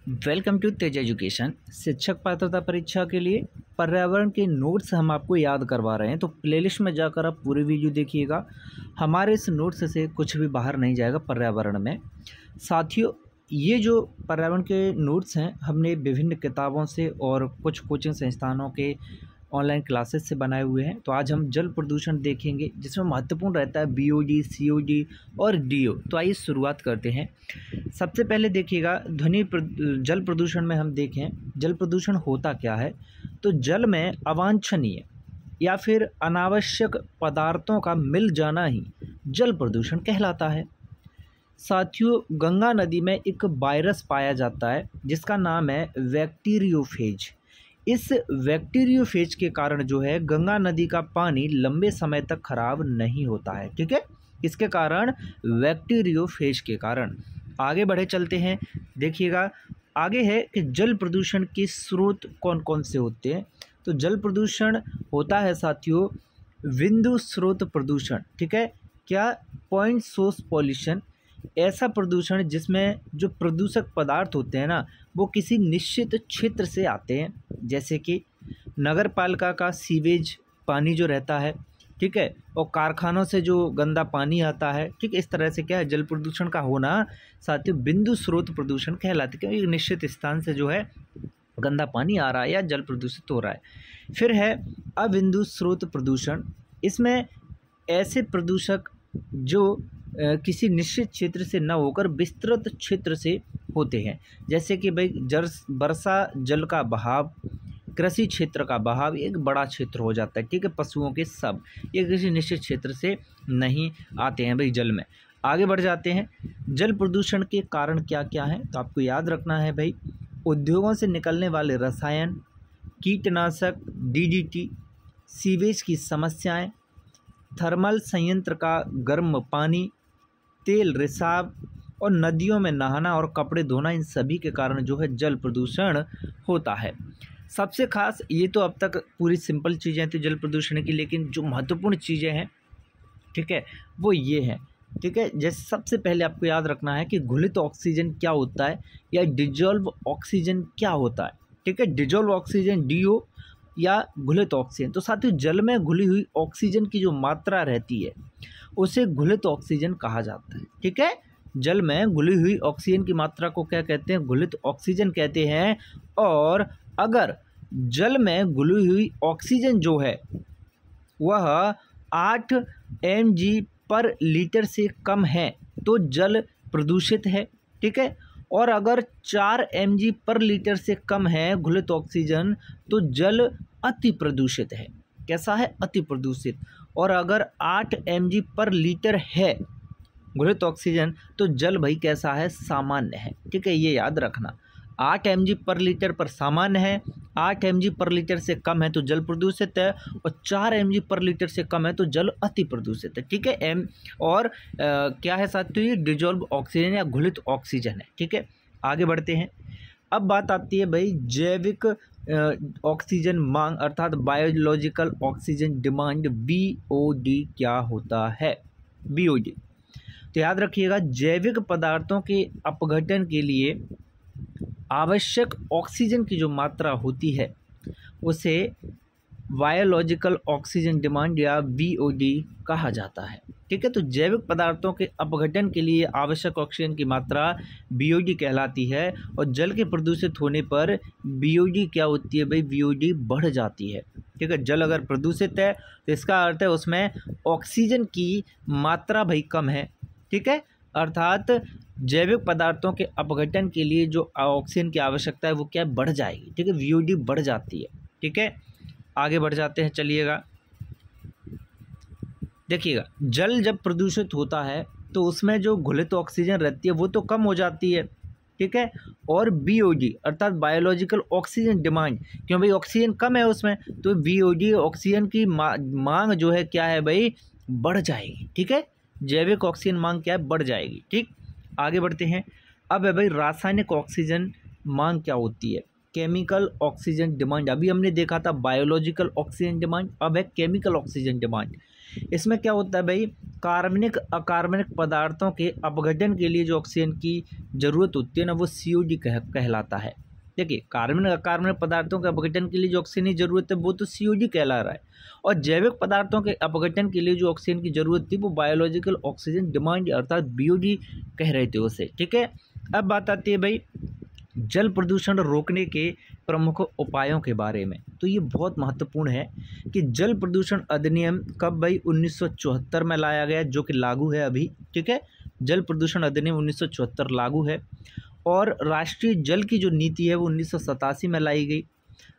Welcome to Tej education. शिक्षक पात्रता परीक्षा के लिए पर्यावरण के नोट्स हम आपको याद करवा रहे हैं, तो प्लेलिस्ट में जाकर आप पूरी वीडियो देखिएगा। हमारे इस नोट्स से कुछ भी बाहर नहीं जाएगा पर्यावरण में। साथियों, ये जो पर्यावरण के नोट्स हैं हमने विभिन्न किताबों से और कुछ कोचिंग संस्थानों के ऑनलाइन क्लासेस से बनाए हुए हैं। तो आज हम जल प्रदूषण देखेंगे, जिसमें महत्वपूर्ण रहता है बीओडी, सीओडी और डीओ। तो आइए शुरुआत करते हैं। सबसे पहले देखिएगा जल प्रदूषण में हम देखें जल प्रदूषण होता क्या है। तो जल में अवांछनीय या फिर अनावश्यक पदार्थों का मिल जाना ही जल प्रदूषण कहलाता है। साथियों, गंगा नदी में एक वायरस पाया जाता है जिसका नाम है बैक्टीरियोफेज। इस बैक्टीरियोफेज के कारण जो है गंगा नदी का पानी लंबे समय तक खराब नहीं होता है। ठीक है, इसके कारण बैक्टीरियोफेज के कारण। आगे बढ़े चलते हैं। देखिएगा आगे है कि जल प्रदूषण के स्रोत कौन कौन से होते हैं। तो जल प्रदूषण होता है साथियों बिंदु स्रोत प्रदूषण। ठीक है, क्या पॉइंट सोर्स पॉल्यूशन, ऐसा प्रदूषण जिसमें जो प्रदूषक पदार्थ होते हैं ना वो किसी निश्चित क्षेत्र से आते हैं, जैसे कि नगर पालिका का सीवेज पानी जो रहता है, ठीक है, और कारखानों से जो गंदा पानी आता है। ठीक, इस तरह से क्या है जल प्रदूषण का होना साथियों बिंदु स्रोत प्रदूषण कहलाते, क्योंकि एक निश्चित स्थान से जो है गंदा पानी आ रहा है या जल प्रदूषित हो रहा है। फिर है अबिंदु स्रोत प्रदूषण। इसमें ऐसे प्रदूषक जो किसी निश्चित क्षेत्र से न होकर विस्तृत क्षेत्र से होते हैं, जैसे कि भाई वर्षा जल का बहाव, कृषि क्षेत्र का बहाव एक बड़ा क्षेत्र हो जाता है। ठीक है, पशुओं के सब ये किसी निश्चित क्षेत्र से नहीं आते हैं भाई जल में। आगे बढ़ जाते हैं। जल प्रदूषण के कारण क्या क्या हैं, तो आपको याद रखना है भाई उद्योगों से निकलने वाले रसायन, कीटनाशक, डीडीटी, सीवेज की समस्याएं, थर्मल संयंत्र का गर्म पानी, तेल रिसाव और नदियों में नहाना और कपड़े धोना, इन सभी के कारण जो है जल प्रदूषण होता है। सबसे खास ये तो अब तक पूरी सिंपल चीज़ें थी जल प्रदूषण की, लेकिन जो महत्वपूर्ण चीज़ें हैं ठीक है वो ये हैं। ठीक है, जैसे सबसे पहले आपको याद रखना है कि घुलित ऑक्सीजन क्या होता है या डिजॉल्व ऑक्सीजन क्या होता है। ठीक है, डिजॉल्व ऑक्सीजन डीओ या घुलित ऑक्सीजन। तो साथियों जल में घुली हुई ऑक्सीजन की जो मात्रा रहती है उसे घुलित ऑक्सीजन कहा जाता है। ठीक है, जल में घुली हुई ऑक्सीजन की मात्रा को क्या कहते हैं, घुलित ऑक्सीजन कहते हैं। और अगर जल में घुली हुई ऑक्सीजन जो है वह 8 mg पर लीटर से कम है तो जल प्रदूषित है। ठीक है, और अगर 4 mg पर लीटर से कम है घुलित ऑक्सीजन तो जल अति प्रदूषित है। कैसा है, अति प्रदूषित। और अगर 8 mg पर लीटर है घुलित ऑक्सीजन तो जल भाई कैसा है, सामान्य है। ठीक है, ये याद रखना 8 mg पर लीटर पर सामान्य है, 8 mg पर लीटर से कम है तो जल प्रदूषित है, और 4 mg पर लीटर से कम है तो जल अति प्रदूषित है। ठीक है, और क्या है साथियों, ये डिजॉल्व ऑक्सीजन या घुलित ऑक्सीजन है। ठीक है, आगे बढ़ते हैं। अब बात आती है भाई जैविक ऑक्सीजन मांग अर्थात बायोलॉजिकल ऑक्सीजन डिमांड, बीओडी क्या होता है। बीओडी तो याद रखिएगा जैविक पदार्थों के अपघटन के लिए आवश्यक ऑक्सीजन की जो मात्रा होती है उसे बायोलॉजिकल ऑक्सीजन डिमांड या बीओडी कहा जाता है। ठीक है, तो जैविक पदार्थों के अपघटन के लिए आवश्यक ऑक्सीजन की मात्रा बीओडी कहलाती है। और जल के प्रदूषित होने पर बीओडी क्या होती है भाई, बीओडी बढ़ जाती है। ठीक है, जल अगर प्रदूषित है तो इसका अर्थ है उसमें ऑक्सीजन की मात्रा भाई कम है। ठीक है, अर्थात जैविक पदार्थों के अपघटन के लिए जो ऑक्सीजन की आवश्यकता है वो क्या बढ़ जाएगी। ठीक है, बीओडी बढ़ जाती है। ठीक है, आगे बढ़ जाते हैं। चलिएगा देखिएगा जल जब प्रदूषित होता है तो उसमें जो घुलित ऑक्सीजन रहती है वो तो कम हो जाती है। ठीक है, और बीओडी अर्थात बायोलॉजिकल ऑक्सीजन डिमांड, क्यों भाई ऑक्सीजन कम है उसमें, तो बीओडी ऑक्सीजन की मांग जो है क्या है भाई, बढ़ जाएगी। ठीक है, जैविक ऑक्सीजन मांग क्या है, बढ़ जाएगी। ठीक, आगे बढ़ते हैं। अब है भाई रासायनिक ऑक्सीजन मांग क्या होती है, केमिकल ऑक्सीजन डिमांड। अभी हमने देखा था बायोलॉजिकल ऑक्सीजन डिमांड, अब है केमिकल ऑक्सीजन डिमांड। इसमें क्या होता है भाई, कार्बनिक अकार्बनिक पदार्थों के अपघटन के लिए जो ऑक्सीजन की ज़रूरत होती है ना, वो CO2 कहलाता है। देखिए, कार्बनिक अकार्बनिक पदार्थों के अपघटन के लिए जो ऑक्सीजन की ज़रूरत है वो तो CO2 कहला रहा है, और जैविक पदार्थों के अपघटन के लिए जो ऑक्सीजन की ज़रूरत थी वो बायोलॉजिकल ऑक्सीजन डिमांड अर्थात BOD कह रहे थे उसे। ठीक है, अब बात आती है भाई जल प्रदूषण रोकने के प्रमुख उपायों के बारे में। तो ये बहुत महत्वपूर्ण है कि जल प्रदूषण अधिनियम कब भाई 1974 में लाया गया, जो कि लागू है अभी। ठीक है, जल प्रदूषण अधिनियम 1974 लागू है, और राष्ट्रीय जल की जो नीति है वो 1987 में लाई गई।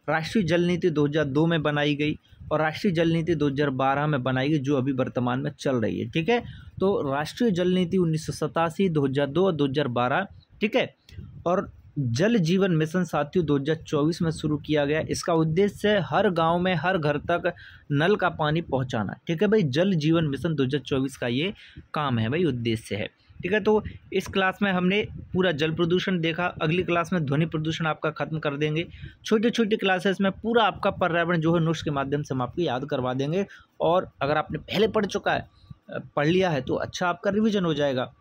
राष्ट्रीय जल नीति 2002 में बनाई गई, और राष्ट्रीय जल नीति 2012 में बनाई गई, जो अभी वर्तमान में चल रही है। ठीक है, तो राष्ट्रीय जल नीति 1987, 2002 और 2012। ठीक है, और जल जीवन मिशन साथियों 2024 में शुरू किया गया। इसका उद्देश्य है हर गांव में हर घर तक नल का पानी पहुंचाना। ठीक है भाई, जल जीवन मिशन 2024 का ये काम है भाई, उद्देश्य है। ठीक है, तो इस क्लास में हमने पूरा जल प्रदूषण देखा। अगली क्लास में ध्वनि प्रदूषण आपका खत्म कर देंगे। छोटे छोटे क्लासेस में पूरा आपका पर्यावरण जो है नोट्स के माध्यम से हम आपको याद करवा देंगे, और अगर आपने पहले पढ़ लिया है तो अच्छा आपका रिवीजन हो जाएगा।